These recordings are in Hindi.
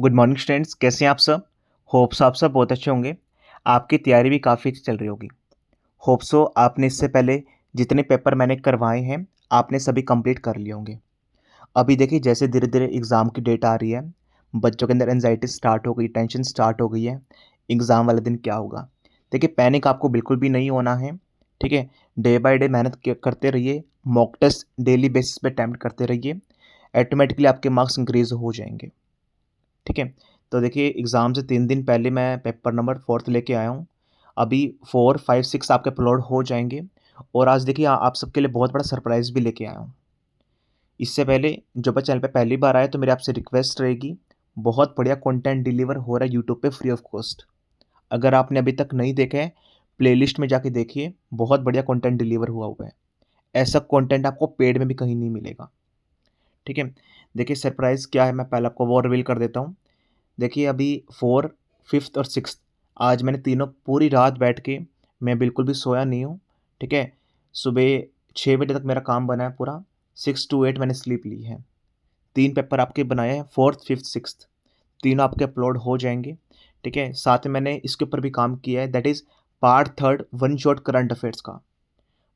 गुड मॉर्निंग स्टूडेंट्स, कैसे हैं आप सब। होप्स आप सब बहुत अच्छे होंगे। आपकी तैयारी भी काफ़ी अच्छी चल रही होगी। होप्सो आपने इससे पहले जितने पेपर मैंने करवाए हैं आपने सभी कंप्लीट कर लिए होंगे। अभी देखिए जैसे धीरे धीरे एग्ज़ाम की डेट आ रही है, बच्चों के अंदर एनजाइटी स्टार्ट हो गई, टेंशन स्टार्ट हो गई है। एग्ज़ाम वाले दिन क्या होगा। देखिए पैनिक आपको बिल्कुल भी नहीं होना है। ठीक है, डे बाय डे मेहनत करते रहिए। मॉक टेस्ट डेली बेसिस पे अटैम्प्ट करते रहिए। ऑटोमेटिकली आपके मार्क्स इंक्रीज हो जाएंगे। ठीक है, तो देखिए एग्ज़ाम से 3 दिन पहले मैं पेपर नंबर 4th लेके आया हूँ। अभी 4, 5, 6 आपके अपलोड हो जाएँगे। और आज देखिए आप सबके लिए बहुत बड़ा सरप्राइज़ भी लेके आया हूँ। इससे पहले जो बच्चा चैनल पे पहली बार आए तो मेरी आपसे रिक्वेस्ट रहेगी, बहुत बढ़िया कंटेंट डिलीवर हो रहा है यूट्यूब पे फ्री ऑफ कॉस्ट। अगर आपने अभी तक नहीं देखा है, प्लेलिस्ट में जाके देखिए, बहुत बढ़िया कंटेंट डिलीवर हुआ है। ऐसा कंटेंट आपको पेड में भी कहीं नहीं मिलेगा। ठीक है, देखिए सरप्राइज़ क्या है मैं पहले आपको वो रिवील कर देता हूँ। देखिए अभी 4, 5th और 6th आज मैंने तीनों पूरी रात बैठ के, मैं बिल्कुल भी सोया नहीं हूँ। ठीक है, सुबह 6 बजे तक मेरा काम बना है पूरा। 6 to 8 मैंने स्लीप ली है। 3 पेपर आपके बनाए हैं, 4th, 5th, 6th तीनों आपके अपलोड हो जाएंगे। ठीक है, साथ में मैंने इसके ऊपर भी काम किया है, that is part third one shot current affairs का।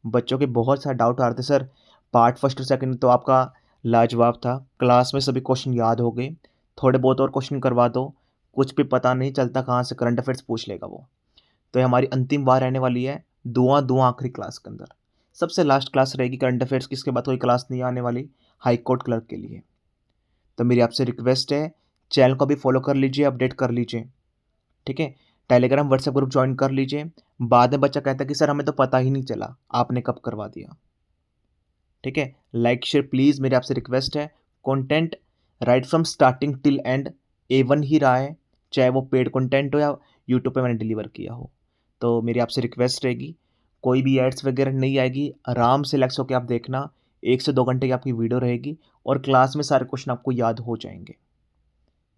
बच्चों के बहुत सारे डाउट आ रहे थे, सर पार्ट फर्स्ट और सेकंड तो आपका लाजवाब था, क्लास में सभी क्वेश्चन याद हो गए, थोड़े बहुत और क्वेश्चन करवा दो, कुछ भी पता नहीं चलता कहाँ से करंट अफेयर्स पूछ लेगा वो। तो ये हमारी अंतिम बार रहने वाली है, दुआ दुआ आखिरी क्लास के अंदर सबसे लास्ट क्लास रहेगी करंट अफेयर्स की। इसके बाद कोई क्लास नहीं आने वाली हाई कोर्ट क्लर्क के लिए। तो मेरी आपसे रिक्वेस्ट है, चैनल को भी फॉलो कर लीजिए, अपडेट कर लीजिए। ठीक है, टेलीग्राम व्हाट्सएप ग्रुप ज्वाइन कर लीजिए। बाद में बच्चा कहता है कि सर हमें तो पता ही नहीं चला, आपने कब करवा दिया। ठीक है, लाइक शेयर प्लीज़ मेरी आपसे रिक्वेस्ट है। Content right from starting till and A1 ही रहा है, चाहे वो पेड कंटेंट हो या यूट्यूब पे मैंने डिलीवर किया हो। तो मेरी आपसे रिक्वेस्ट रहेगी, कोई भी एड्स वगैरह नहीं आएगी, आराम से रिलैक्स होकर आप देखना। 1 से 2 घंटे की आपकी वीडियो रहेगी और क्लास में सारे क्वेश्चन आपको याद हो जाएंगे।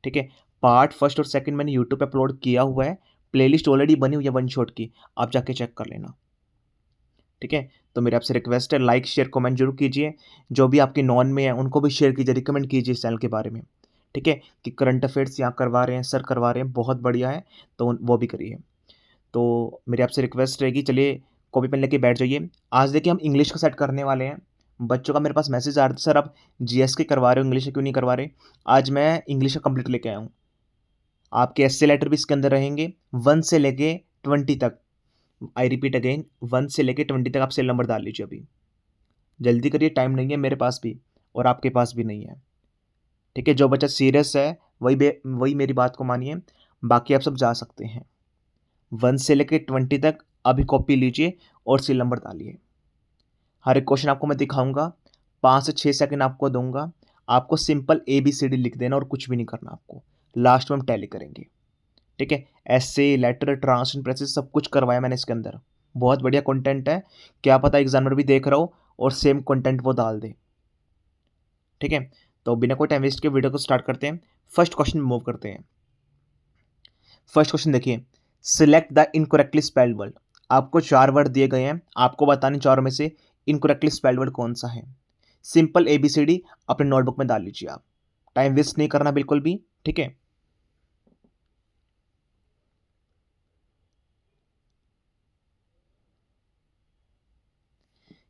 ठीक है, पार्ट फर्स्ट और सेकंड मैंने यूट्यूब पे अपलोड किया हुआ है, प्लेलिस्ट ऑलरेडी बनी हुई है वन शॉट की, आप जाके चेक कर लेना। ठीक है, तो मेरी आपसे रिक्वेस्ट है, लाइक शेयर कमेंट जरूर कीजिए। जो भी आपके नॉन में है उनको भी शेयर कीजिए, रिकमेंड कीजिए इस चैनल के बारे में। ठीक है, कि करंट अफेयर्स यहाँ करवा रहे हैं, सर करवा रहे हैं, बहुत बढ़िया है, तो वो भी करिए। तो मेरी आपसे रिक्वेस्ट रहेगी, चलिए कॉपी पेन लेके बैठ जाइए। आज देखिए हम इंग्लिश का सेट करने वाले हैं। बच्चों का मेरे पास मैसेज आ रहा था, सर आप जीएस के करवा रहे हो, इंग्लिश क्यों नहीं करवा रहे। आज मैं इंग्लिश का कंप्लीट लेके आया हूँ। आपके एस्से लेटर भी इसके अंदर रहेंगे, 1 से लेके 20 तक। आई रिपीट अगेन, 1 से लेके 20 तक आप सेल नंबर डाल लीजिए अभी। जल्दी करिए, टाइम नहीं है मेरे पास भी और आपके पास भी नहीं है। ठीक है, जो बच्चा सीरियस है वही मेरी बात को मानिए, बाकी आप सब जा सकते हैं। 1 से लेके 20 तक अभी कॉपी लीजिए और सील नंबर डालिए। हर एक क्वेश्चन आपको मैं दिखाऊंगा, 5 से 6 सेकंड आपको दूंगा। आपको सिंपल ABCD लिख देना और कुछ भी नहीं करना आपको। लास्ट में हम टैली करेंगे। ठीक है, एसे लेटर ट्रांसलेशन प्रेसेस सब कुछ करवाया मैंने इसके अंदर। बहुत बढ़िया कंटेंट है, क्या पता एग्जामिनर भी देख रहा हो और सेम कंटेंट वो डाल दे। ठीक है, तो बिना कोई टाइम वेस्ट के वीडियो को स्टार्ट करते हैं। फर्स्ट क्वेश्चन मूव करते हैं। फर्स्ट क्वेश्चन देखिए, select the incorrectly spelled word. आपको 4 वर्ड दिए गए हैं, आपको बताने चारों में से इनकरेक्टली स्पेल्ड वर्ड कौन सा है। सिंपल ABCD अपने नोटबुक में डाल लीजिए आप, टाइम वेस्ट नहीं करना बिल्कुल भी। ठीक है,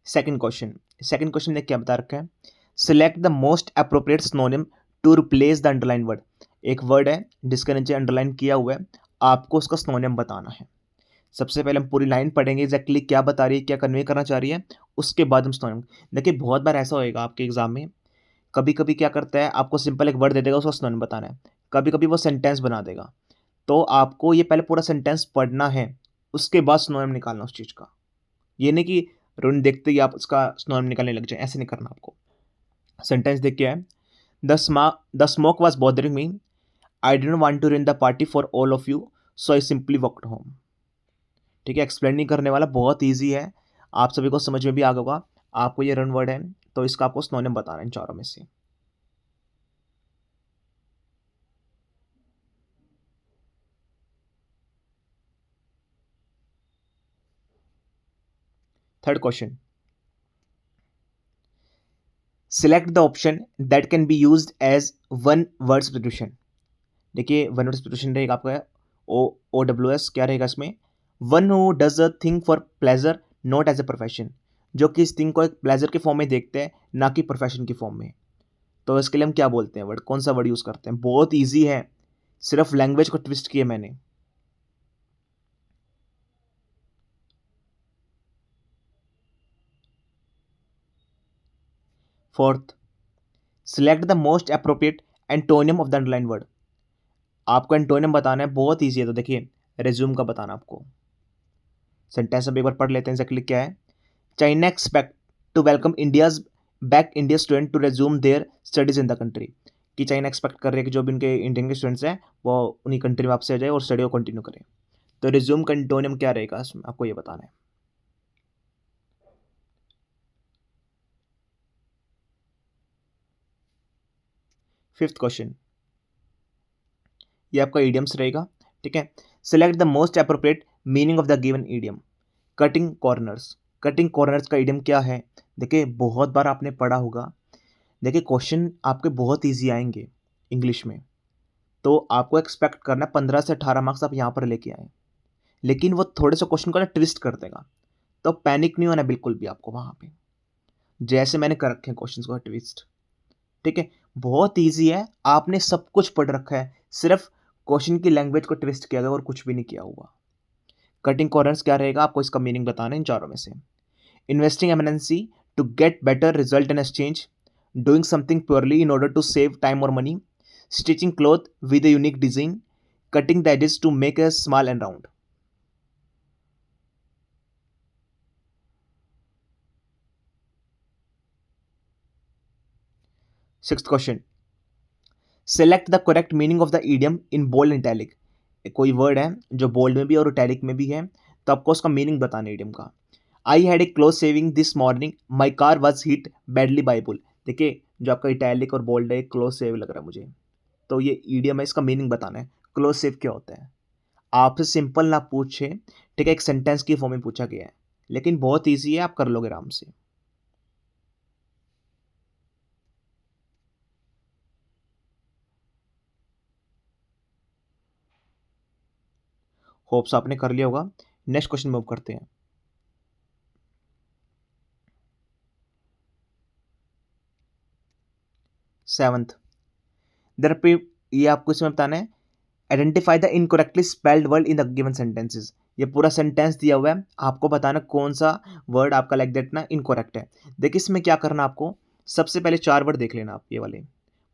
सेकंड क्वेश्चन ने क्या बता रखा है, select the most appropriate synonym to replace the underline word. एक वर्ड है जिसके नीचे अंडरलाइन किया हुआ है, आपको उसका सिनोनिम बताना है। सबसे पहले हम पूरी लाइन पढ़ेंगे, एग्जैक्टली क्या बता रही है, क्या कन्वे करना चाह रही है, उसके बाद हम सिनोनिम। देखिए बहुत बार ऐसा होएगा आपके एग्जाम में, कभी कभी क्या करता है, आपको सिंपल एक वर्ड दे देगा, उसका सिनोनिम बताना है। कभी कभी वो सेंटेंस बना देगा, तो आपको ये पहले पूरा सेंटेंस पढ़ना है, उसके बाद सिनोनिम निकालना उस चीज़ का। ये नहीं कि रुन देखते ही आप उसका सिनोनिम निकालने लग जाए, ऐसे नहीं करना आपको। सेंटेंस देख के है, the smoke was bothering me, I didn't want to ruin the party for all of you, so I simply walked home. ठीक है, एक्सप्लेन नहीं करने वाला, बहुत ईजी है, आप सभी को समझ में भी आ गया होगा। आपको ये रन वर्ड है, तो इसका आपको सिनोनिम बताना है इन चारों में से। Third question, select the option that can be used as one word substitution. देखिए वन वर्ड प्रिपोजिशन रहेगा आपका OWS, क्या रहेगा इसमें, one who does a thing for pleasure not as a profession, जो कि इस थिंग को एक प्लेजर के फॉर्म में देखते हैं ना कि प्रोफेशन की फॉर्म में। तो इसके लिए हम क्या बोलते हैं वर्ड, कौन सा वर्ड यूज़ करते हैं, बहुत ईजी है, सिर्फ लैंग्वेज को ट्विस्ट किया मैंने। Fourth, select the most appropriate antonym of the underline word. आपको एंटोनियम बताना है, बहुत ईजी है। तो देखिए रेज्यूम का बताना आपको, सेंटेंस अब एक बार पढ़ लेते हैं एक्जेक्टली क्या है। China expect to welcome India's back India student to resume their studies in the country, कि चाइना एक्सपेक्ट कर रहे हैं कि जो भी इनके इंडियन के स्टूडेंट्स हैं वो उन्हीं कंट्री में वापस आ जाए और स्टडी को कंटिन्यू करें। तो रिज्यूम का एंटोनियम क्या रहेगा इसमें, आपको ये बताना है। फिफ्थ क्वेश्चन, ये आपका ईडियम्स रहेगा, ठीक है। Select the most appropriate meaning of the given idiom. Cutting corners, cutting corners का ईडियम क्या है, देखिए बहुत बार आपने पढ़ा होगा। देखिए क्वेश्चन आपके बहुत ईजी आएंगे इंग्लिश में, तो आपको एक्सपेक्ट करना है 15 से 18 मार्क्स आप यहाँ पर लेके आए, लेकिन वो थोड़े से क्वेश्चन को ना ट्विस्ट कर देगा, तो पैनिक नहीं होना बिल्कुल भी आपको वहाँ पे, जैसे मैंने कर रखे हैं क्वेश्चन को ट्विस्ट, ठीक है। बहुत ईजी है, आपने सब कुछ पढ़ रखा है, सिर्फ क्वेश्चन की लैंग्वेज को ट्विस्ट किया गया और कुछ भी नहीं किया हुआ। कटिंग कॉर्नर्स क्या रहेगा, आपको इसका मीनिंग बताना है इन चारों में से। Investing MNC to get better result in exchange, doing something purely in order to save time और money, stitching cloth with a unique design, cutting the edges to make a small and round। Sixth question, select the correct meaning of the idiom in bold italic. कोई वर्ड है जो बोल्ड में भी और इटैलिक में भी है, तो आपको उसका मीनिंग बताना है ईडियम का। I had a close saving this morning, my car was hit badly bye bull. देखिए जो आपका इटैलिक और बोल्ड है, क्लोज सेव लग रहा है मुझे, तो ये ईडियम है, इसका मीनिंग बताना है। क्लोज सेव क्या होता है, आपसे सिंपल ना पूछे, ठीक है, एक सेंटेंस की फॉर्म में पूछा गया है, लेकिन बहुत ईजी है, आप कर लोगे आराम से। होप्स आपने कर लिया होगा। नेक्स्ट क्वेश्चन मूव करते हैं। सेवंथ, ये आपको इसमें बताना है, identify the incorrectly spelled word in the given sentences. ये पूरा सेंटेंस दिया हुआ है, आपको बताना कौन सा वर्ड आपका लाइक दैट ना इनकरेक्ट है। देखिए इसमें क्या करना आपको, सबसे पहले 4 वर्ड देख लेना आप, ये वाले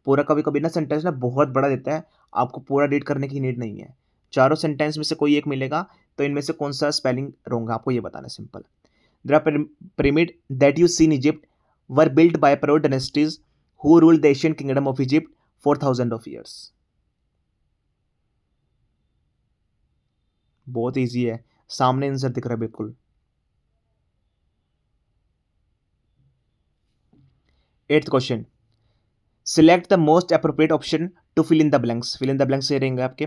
पूरा, कभी कभी ना सेंटेंस ना बहुत बड़ा देता है, आपको पूरा रीड करने की नीड नहीं है। चारों सेंटेंस में से कोई एक मिलेगा, तो इनमें से कौन सा स्पेलिंग रॉन्ग है आपको ये बताना है, simple. The pyramid that you see in Egypt were built by pharaoh dynasties who ruled the ancient kingdom of Egypt for thousands of years। बहुत इजी है, सामने आंसर दिख रहा है बिल्कुल। Eighth question, select the most appropriate option to fill in the blanks. Fill in the blanks ये रहेंगे आपके,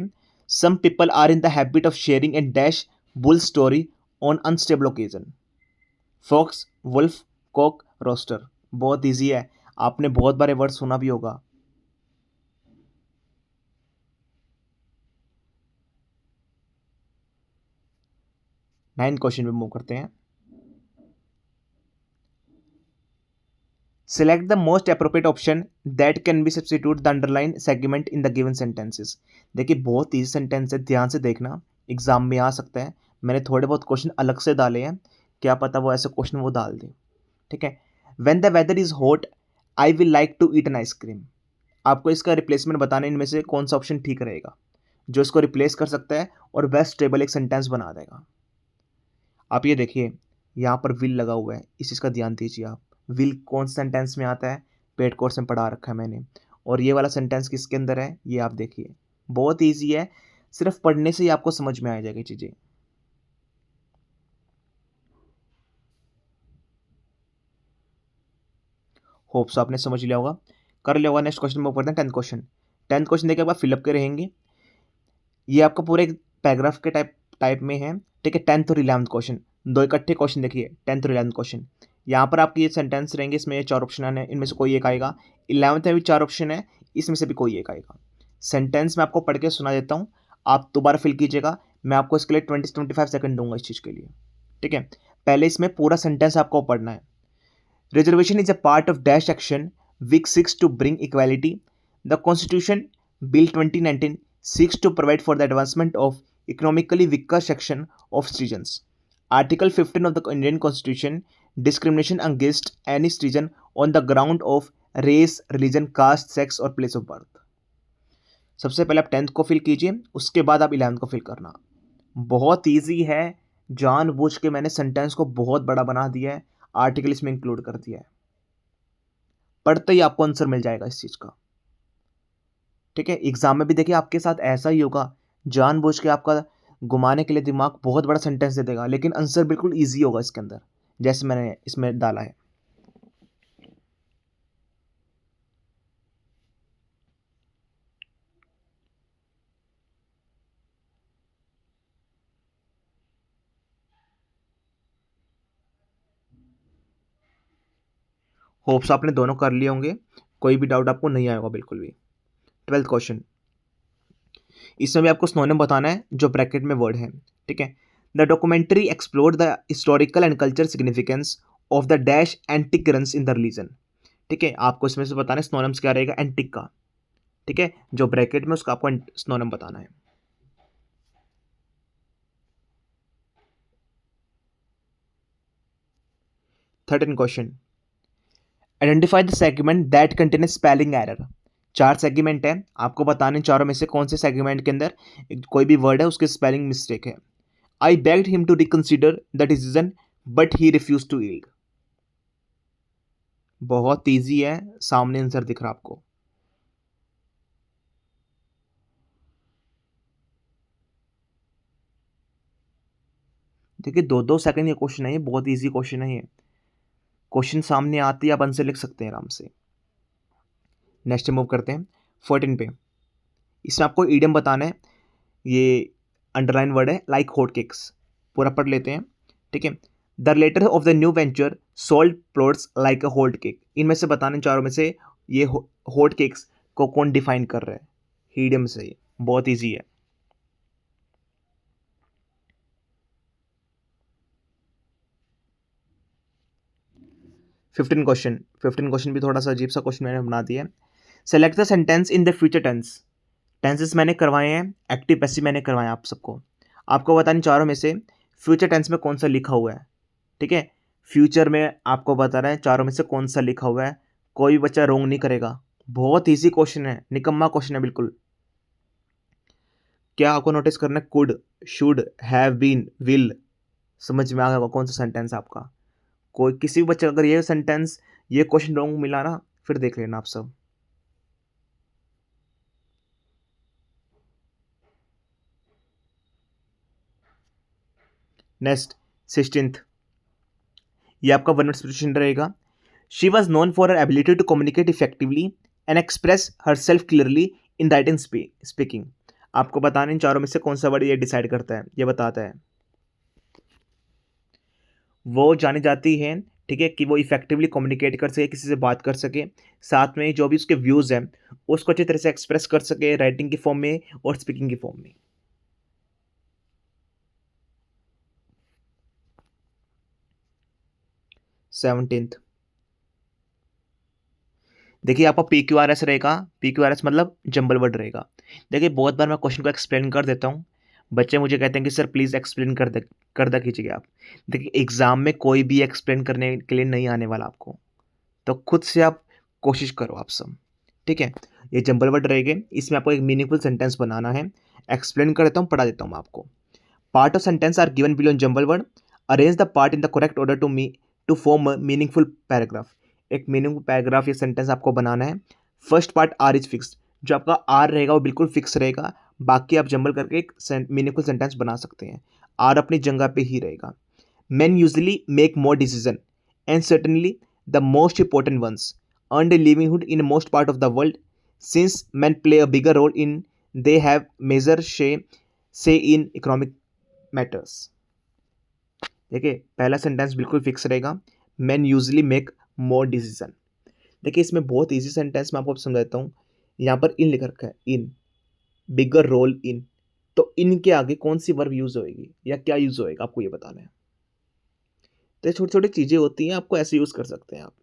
some people are in the habit of sharing and dash bull story on unstable occasion, fox, wolf, cock, rooster. बहुत इजी है, आपने बहुत बार वर्ड सुना भी होगा। नाइन्थ क्वेश्चन पे मूव करते हैं। Select the most appropriate option that can be substitute the underline segment in the given sentences। देखिए बहुत ईजी सेंटेंस है, ध्यान से देखना, एग्जाम में आ सकता है। मैंने थोड़े बहुत क्वेश्चन अलग से डाले हैं, क्या पता वो ऐसे क्वेश्चन वो डाल दे, ठीक है। When the weather is hot, I will like to eat an ice cream। आपको इसका रिप्लेसमेंट बताना, इनमें से कौन सा ऑप्शन ठीक रहेगा, जो इसको रिप्लेस कर सकता है और बेस्ट स्टेबल एक सेंटेंस बना देगा। आप ये देखिए, यहाँ पर विल लगा हुआ है, इस चीज़ का ध्यान दीजिए आप। विल कौन सेंटेंस में आता है, पेड कोर्स में पढ़ा रखा है मैंने, और ये वाला सेंटेंस किसके अंदर है, ये आप देखिए। बहुत ईजी है, सिर्फ पढ़ने से ही आपको समझ में आ जाएगी चीज़ें। होप्स आपने समझ लिया होगा, कर लिया होगा। नेक्स्ट क्वेश्चन में पढ़ते हैं, 10th क्वेश्चन। 10th क्वेश्चन देखिए आप फिलअप के रहेंगे, ये आपका पूरे एक पैराग्राफ के टाइप में है, ठीक है। 10th और 11th क्वेश्चन, दो इकट्ठे क्वेश्चन देखिए, 10th और 11th क्वेश्चन। यहाँ पर आपके ये सेंटेंस रहेंगे, इसमें ये 4 ऑप्शन है, इनमें से कोई एक आएगा। 11th में भी 4 ऑप्शन है, इसमें से भी कोई एक आएगा। सेंटेंस मैं आपको पढ़ के सुना देता हूँ, आप दोबारा फिल कीजिएगा। मैं आपको इसके लिए 20 से 25 सेकंड दूंगा इस चीज़ के लिए, ठीक है। पहले इसमें पूरा सेंटेंस आपको पढ़ना है। Reservation is a part of dash action which seeks to bring equality. The constitution bill 2019 seeks to provide for the advancement of economically weaker section of citizens. Article 15 of the Indian Constitution discrimination against any citizen on the ground of race, religion, caste, sex और place of birth. सबसे पहले आप 10th को फिल कीजिए, उसके बाद आप 11th को फिल करना। बहुत ईजी है, जानबूझ के मैंने सेंटेंस को बहुत बड़ा बना दिया है, आर्टिकल इसमें इंक्लूड कर दिया है। पढ़ते ही आपको आंसर मिल जाएगा इस चीज़ का, ठीक है। एग्जाम में भी देखिए आपके साथ ऐसा ही होगा, जानबूझ के आपका घुमाने के लिए दिमाग बहुत बड़ा सेंटेंस दे देगा, लेकिन आंसर बिल्कुल ईजी होगा इसके अंदर, जैसे मैंने इसमें डाला है। होप्स आपने दोनों कर लिए होंगे, कोई भी डाउट आपको नहीं आएगा बिल्कुल भी। 12th क्वेश्चन, इसमें भी आपको स्नोनिम बताना है जो ब्रैकेट में वर्ड है, ठीक है। The documentary explore the historical and culture significance of the dash antique runs in the religion, ठीक है। आपको इसमें से बताना है स्नोनिम्स क्या रहेगा एंटिक का, ठीक है। जो ब्रैकेट में उसका आपको स्नोनिम बताना है। Thirteen question, identify the segment that contain spelling error. 4 segment है, आपको बताने चारों में से कौन से सेगमेंट के अंदर कोई भी वर्ड है उसके स्पेलिंग मिस्टेक है। I begged him to reconsider the decision but he refuse to yield. बहुत ईजी है, सामने आंसर दिख रहा आपको। देखिए 2-2 सेकंड ये क्वेश्चन है, ये बहुत ईजी क्वेश्चन है। ये क्वेश्चन सामने आते ही आप आंसर लिख सकते हैं आराम से। नेक्स्ट मूव करते हैं 14 पे। इसमें आपको ईडियम बताना है, ये अंडरलाइन वर्ड है लाइक हॉट केक्स। पूरा पढ़ लेते हैं, ठीक है। The letter of the new venture sold plots like a hot cake. इनमें से बताने चारों में से ये हॉट केक्स को कौन डिफाइन कर रहा है, ईडियम से। ये बहुत ईजी है। फिफ्टीन क्वेश्चन भी थोड़ा सा अजीब सा क्वेश्चन मैंने बना दिया है। Select the sentence in the future tense. Tenses मैंने करवाए हैं, एक्टिव पैसिव मैंने करवाए हैं आप सबको। आपको बताने चारों में से फ्यूचर टेंस में कौन सा लिखा हुआ है, ठीक है। फ्यूचर में आपको बता रहा है चारों में से कौन सा लिखा हुआ है, कोई बच्चा रोंग नहीं करेगा। बहुत ईजी क्वेश्चन है, निकम्मा क्वेश्चन है बिल्कुल। क्या आपको नोटिस करना है, could, should, have been, will. समझ में आ गया कौन सा सेंटेंस आपका। कोई किसी भी बच्चे अगर ये सेंटेंस ये क्वेश्चन रॉन्ग मिला ना, फिर देख लेना आप सब। नेक्स्ट 16th, ये आपका वन वर्ड सब्स्टिट्यूशन रहेगा। She was known for her ability to communicate effectively and express her self clearly in writing speaking. आपको बताने इन चारों में से कौन सा वर्ड ये डिसाइड करता है, ये बताता है। वो जानी जाती है, ठीक है, कि वो इफेक्टिवली कम्युनिकेट कर सके, किसी से बात कर सके, साथ में जो भी उसके व्यूज़ हैं उसको अच्छी तरह से एक्सप्रेस कर सके राइटिंग की फॉर्म में और स्पीकिंग की फॉर्म में। 17th, देखिए आपका PQRS रहेगा। PQRS मतलब जंबल वर्ड रहेगा। देखिए बहुत बार मैं क्वेश्चन को एक्सप्लेन कर देता हूँ, बच्चे मुझे कहते हैं कि सर प्लीज़ एक्सप्लेन कर दा कीजिए आप। देखिए एग्ज़ाम में कोई भी एक्सप्लेन करने के लिए नहीं आने वाला आपको, तो खुद से आप कोशिश करो आप सब, ठीक है। ये जंबल वर्ड रहेंगे, इसमें आपको एक मीनिंगफुल सेंटेंस बनाना है। एक्सप्लेन कर देता हूँ, पढ़ा देता हूँ मैं आपको। Part of sentence are given below in jumble word, arrange the part in the correct order to form meaningful paragraph. एक मीनिंगफुल पैराग्राफ या सेंटेंस आपको बनाना है। First part R is fix, जो आपका आर रहेगा वो बिल्कुल फिक्स रहेगा, बाकी आप जंबल करके एक मीनिंगफुल सेंटेंस बना सकते हैं। आर अपनी जगह पे ही रहेगा। Men usually make more decisions, and certainly the most important ones, earn a livelihood in most part of the world. Since men play a bigger role in, they have major say in economic matters. देखिए पहला सेंटेंस बिल्कुल फिक्स रहेगा, men usually make more decision। देखिए इसमें बहुत इजी सेंटेंस मैं आपको समझाता हूँ। यहाँ पर इन लिख रखा है, इन बिगर रोल इन, तो इनके आगे कौन सी वर्ब यूज होएगी या क्या यूज होएगा, आपको ये बताना है। तो ये छोटी छोटी चीजें होती हैं, आपको ऐसे यूज कर सकते हैं आप।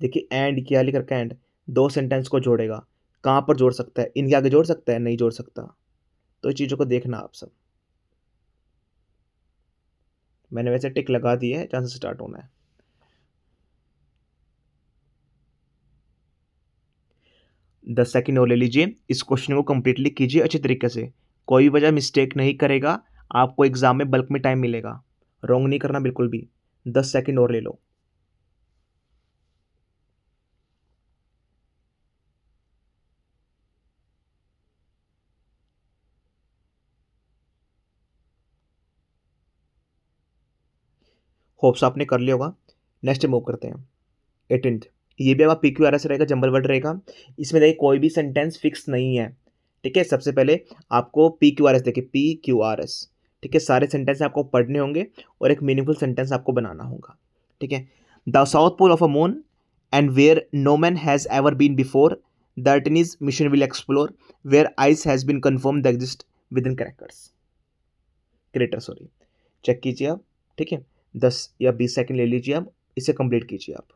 देखिए एंड किया लिख रखा है, एंड दो सेंटेंस को जोड़ेगा, कहाँ पर जोड़ सकता है, इनके आगे जोड़ सकता है, नहीं जोड़ सकता। तो ये चीज़ों को देखना आप सब। मैंने वैसे टिक लगा दी है जहाँ से स्टार्ट होना है। 10 सेकंड और ले लीजिए, इस क्वेश्चन को कंप्लीटली कीजिए अच्छे तरीके से, कोई वजह मिस्टेक नहीं करेगा, आपको एग्जाम में बल्क में टाइम मिलेगा, रॉन्ग नहीं करना बिल्कुल भी। 10 सेकंड और ले लो। होप्स आपने कर लिया होगा। नेक्स्ट मूव करते हैं 18th। ये भी आपका PQRS रहेगा, जंबल वर्ड रहेगा। इसमें देखिए कोई भी सेंटेंस फिक्स नहीं है, ठीक है। सबसे पहले आपको PQRS देखिए, PQRS, ठीक है। सारे सेंटेंस आपको पढ़ने होंगे और एक मीनिंगफुल सेंटेंस आपको बनाना होगा, ठीक है। The south pole of a moon and where no man has ever been before, that in is mission will explore, where ice has been confirm the exist with in crackers, crater sorry. Check कीजिए आप, ठीक है। 10 या 20 सेकंड ले लीजिए आप, इसे कंप्लीट कीजिए आप।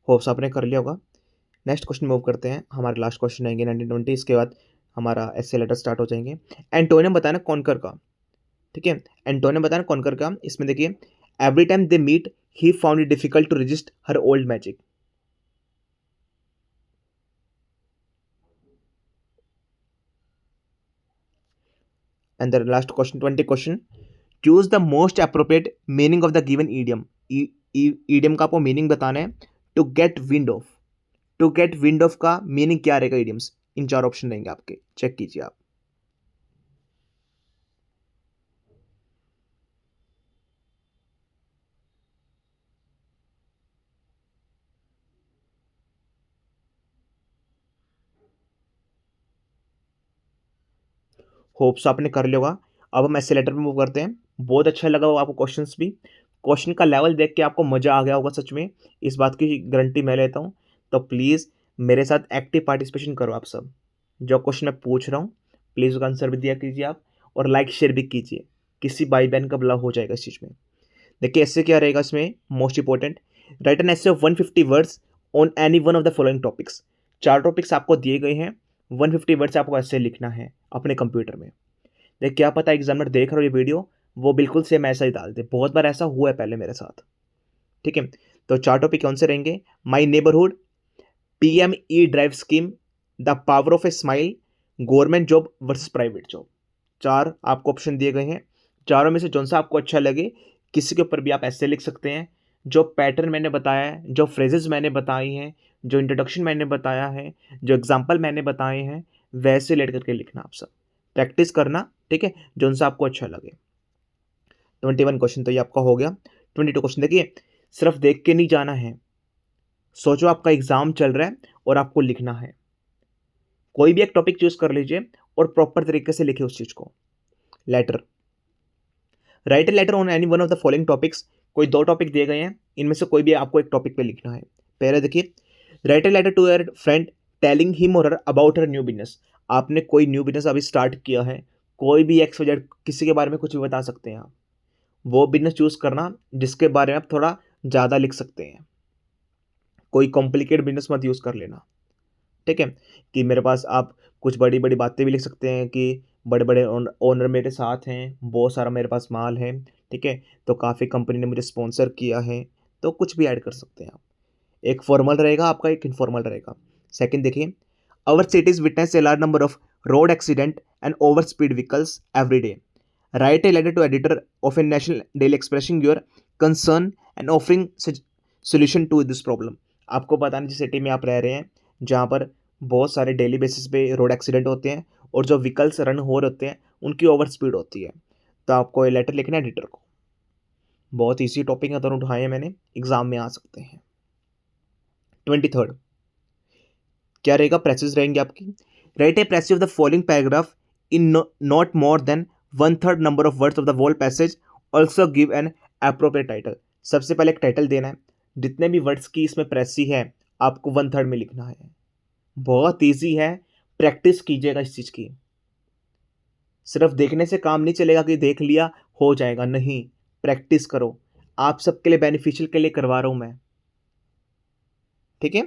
होप्स आपने कर लिया होगा। नेक्स्ट क्वेश्चन मूव करते हैं, हमारे लास्ट क्वेश्चन आएंगे 1920, इसके बाद हमारा एस्से लेटर स्टार्ट हो जाएंगे। एंटोनियम बताना कॉन्कर का, ठीक है। एंटोनियम बताना कॉन्कर का, इसमें देखिए every time they meet he found it difficult to resist her old magic. And the last question 20 question, choose the most appropriate meaning of the given idiom. Idiom का आपको मीनिंग बताना है। To get wind of, to get wind of का मीनिंग क्या रहेगा ईडियम्स, इन 4 ऑप्शन रहेंगे आपके, चेक कीजिए आप। होप्स आपने कर लिया होगा। अब हम ऐसे लेटर पे मूव करते हैं। बहुत अच्छा लगा होगा आपको क्वेश्चंस भी, क्वेश्चन का लेवल देख के आपको मज़ा आ गया होगा सच में, इस बात की गारंटी मैं लेता हूँ। तो प्लीज़ मेरे साथ एक्टिव पार्टिसिपेशन करो आप सब, जो क्वेश्चन मैं पूछ रहा हूँ प्लीज़ उसका आंसर भी दिया कीजिए आप, और लाइक शेयर भी कीजिए, किसी भाई बहन का भला हो जाएगा इस चीज़ में। देखिए ऐसे क्या रहेगा इसमें, मोस्ट इंपॉर्टेंट, राइट एन ऐसे of 150 words on any one of the following topics. 4 topics आपको दिए गए हैं, 150 वर्ड्स आपको ऐसे लिखना है अपने कंप्यूटर में। देख क्या पता एग्जामिनर देख रहा हो ये वीडियो, वो बिल्कुल सेम ऐसा ही डाल दे, बहुत बार ऐसा हुआ है पहले मेरे साथ, ठीक है। तो 4 टॉपिक कौन से रहेंगे, माई neighbourhood, PME drive scheme, the power of a smile, government job versus private job. 4 आपको ऑप्शन दिए गए हैं, चारों में से जौन सा आपको अच्छा लगे किसी के ऊपर भी आप ऐसे लिख सकते हैं। जो पैटर्न मैंने बताया है, जो फ्रेजेस मैंने बताई हैं, जो इंट्रोडक्शन मैंने बताया है, जो एग्जाम्पल मैंने बताए हैं, वैसे लेट करके लिखना आप सब, प्रैक्टिस करना, ठीक है, जौन सा आपको अच्छा लगे। 21 क्वेश्चन तो ये आपका हो गया। 22 क्वेश्चन देखिए, सिर्फ देख के नहीं जाना है, सोचो आपका एग्जाम चल रहा है और आपको लिखना है। कोई भी एक टॉपिक चूज कर लीजिए और प्रॉपर तरीके से लिखे उस चीज को। Letter, write a letter on any one of the following topics. कोई 2 टॉपिक दिए गए हैं, इनमें से कोई भी आपको एक टॉपिक पे लिखना है। पहले देखिए, write a letter to your friend telling him और her about her new business. आपने कोई न्यू बिजनेस अभी स्टार्ट किया है, कोई भी XYZ किसी के बारे में कुछ भी बता सकते हैं आप। वो बिजनेस चूज करना जिसके बारे में आप थोड़ा ज़्यादा लिख सकते हैं, कोई कॉम्प्लिकेट बिजनेस मत यूज़ कर लेना, ठीक है। कि मेरे पास आप कुछ बड़ी बड़ी बातें भी लिख सकते हैं कि बड़े बड़े ओनर मेरे साथ हैं, बहुत सारा मेरे पास माल है, ठीक है, तो काफ़ी कंपनी ने मुझे स्पॉन्सर किया है, तो कुछ भी ऐड कर सकते हैं आप। एक फॉर्मल रहेगा आपका, एक इनफॉर्मल रहेगा। सेकंड देखिए, our cities witness a large number of road accident and over speed vehicles every day. Write a letter to editor of a national daily expressing your concern and offering solution to this problem. आपको पता नहीं जिस सिटी में आप रह रहे हैं, जहाँ पर बहुत सारे डेली बेसिस पे रोड एक्सीडेंट होते हैं और जो व्हीकल्स रन हो रहे होते हैं उनकी ओवर स्पीड होती है, तो आपको ये लेटर लिखना है एडिटर को। बहुत ईजी टॉपिक है, दोनों उठाए हैं मैंने, एग्जाम में आ सकते हैं। 23rd क्या रहेगा, पैसेज रहेंगे आपकी। Write a passage of the following paragraph in not more than 1/3 number of words of the whole passage, also give an appropriate title. सबसे पहले एक टाइटल देना है, जितने भी वर्ड्स की इसमें प्रेसी है आपको 1/3 में लिखना है। बहुत ईजी है, प्रैक्टिस कीजिएगा इस चीज़ की। सिर्फ देखने से काम नहीं चलेगा कि देख लिया हो जाएगा, नहीं, प्रैक्टिस करो। आप सबके लिए बेनिफिशियल के लिए करवा रहा हूं मैं, ठीक है।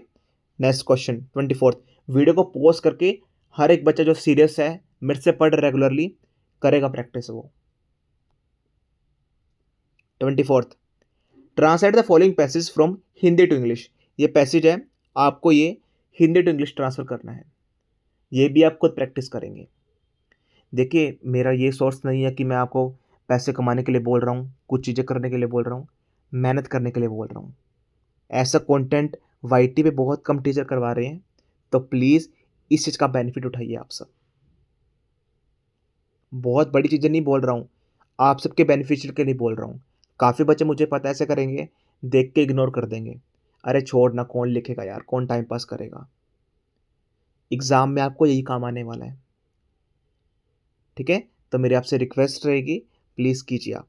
नेक्स्ट क्वेश्चन 24th, वीडियो को पॉज करके हर एक बच्चा जो सीरियस है मेरे से पढ़ रेगुलरली करेगा प्रैक्टिस वो। 24th, translate the following passage from Hindi to English. ये पैसेज है, आपको ये हिंदी टू इंग्लिश ट्रांसफर करना है, ये भी आप खुद प्रैक्टिस करेंगे। देखिए मेरा ये सोर्स नहीं है कि मैं आपको पैसे कमाने के लिए बोल रहा हूँ, कुछ चीज़ें करने के लिए बोल रहा हूँ, मेहनत करने के लिए बोल रहा हूँ। ऐसा कंटेंट वाईटी पे बहुत कम टीचर करवा रहे हैं, तो प्लीज़ इस चीज़ का बेनिफिट उठाइए आप सब। बहुत बड़ी चीज़ें नहीं बोल रहा हूँ, आप सबके बेनिफिशियल के लिए बोल रहा हूँ। काफ़ी बच्चे मुझे पता ऐसे करेंगे, देख के इग्नोर कर देंगे, अरे छोड़ ना, कौन लिखेगा यार, कौन टाइम पास करेगा। एग्ज़ाम में आपको यही काम आने वाला है, ठीक है। तो मेरी आपसे रिक्वेस्ट रहेगी, प्लीज़ कीजिए आप।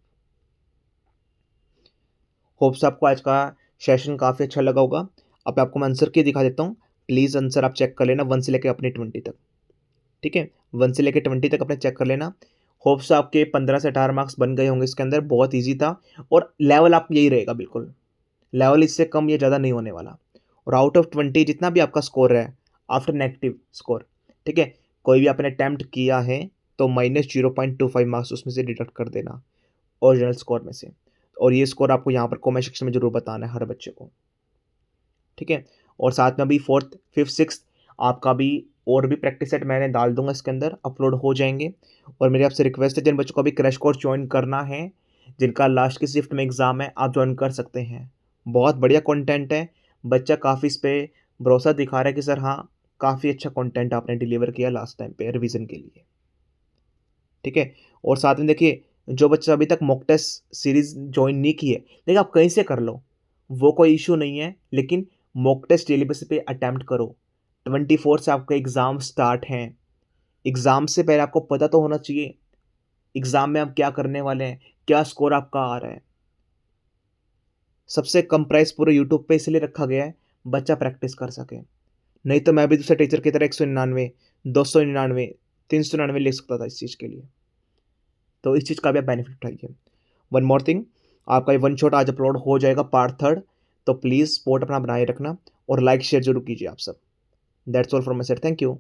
होप्स आपको आज का सेशन काफ़ी अच्छा लगा होगा। अब आपको मैं आंसर की दिखा देता हूँ, प्लीज़ आंसर आप चेक कर लेना 1 से लेकर अपने 20 तक, ठीक है। 1 से लेकर 20 तक अपने चेक कर लेना। होप्स आपके 15 से 18 मार्क्स बन गए होंगे इसके अंदर, बहुत ईजी था। और लेवल आप यही रहेगा बिल्कुल, लेवल इससे कम या ज़्यादा नहीं होने वाला। और आउट ऑफ 20 जितना भी आपका स्कोर है आफ्टर नेगेटिव स्कोर, ठीक है, कोई भी आपने अटैम्प्ट किया है तो -0.25 मार्क्स उसमें से डिडक्ट कर देना ओरिजिनल स्कोर में से। और ये स्कोर आपको यहाँ पर कमेंट सेक्शन में जरूर बताना है हर बच्चे को, ठीक है। और साथ में अभी 4th 5th 6th आपका भी और भी प्रैक्टिस सेट मैंने डाल दूंगा इसके अंदर, अपलोड हो जाएंगे। और मेरी आपसे रिक्वेस्ट है, जिन बच्चों को अभी क्रैश कोर्स ज्वाइन करना है, जिनका लास्ट की शिफ्ट में एग्ज़ाम है, आप ज्वाइन कर सकते हैं। बहुत बढ़िया कंटेंट है, बच्चा काफ़ी इस पर भरोसा दिखा रहा है कि सर हाँ काफ़ी अच्छा कंटेंट आपने डिलीवर किया लास्ट टाइम पे रिवीजन के लिए, ठीक है। और साथ में देखिए, जो बच्चा अभी तक मॉक टेस्ट सीरीज ज्वाइन नहीं की है, देखिए आप कहीं से कर लो, वो कोई इशू नहीं है, लेकिन मॉक टेस्ट डेली बेसिस पे अटैम्प्ट करो। 24 से आपका एग्ज़ाम स्टार्ट हैं, एग्ज़ाम से पहले आपको पता तो होना चाहिए एग्ज़ाम में आप क्या करने वाले हैं, क्या स्कोर आपका आ रहा है। सबसे कम प्राइस पूरे यूट्यूब पे इसलिए रखा गया है, बच्चा प्रैक्टिस कर सके। नहीं तो मैं भी दूसरे टीचर की तरह 199 299 399 लिख सकता था इस चीज़ के लिए। तो इस चीज़ का भी आप बेनिफिट उठाइए। वन मोर थिंग, आपका ये वन शॉट आज अपलोड हो जाएगा पार्ट 3rd, तो प्लीज़ सपोर्ट अपना बनाए रखना और लाइक शेयर जरूर कीजिए आप सब। That's all from my side, thank you.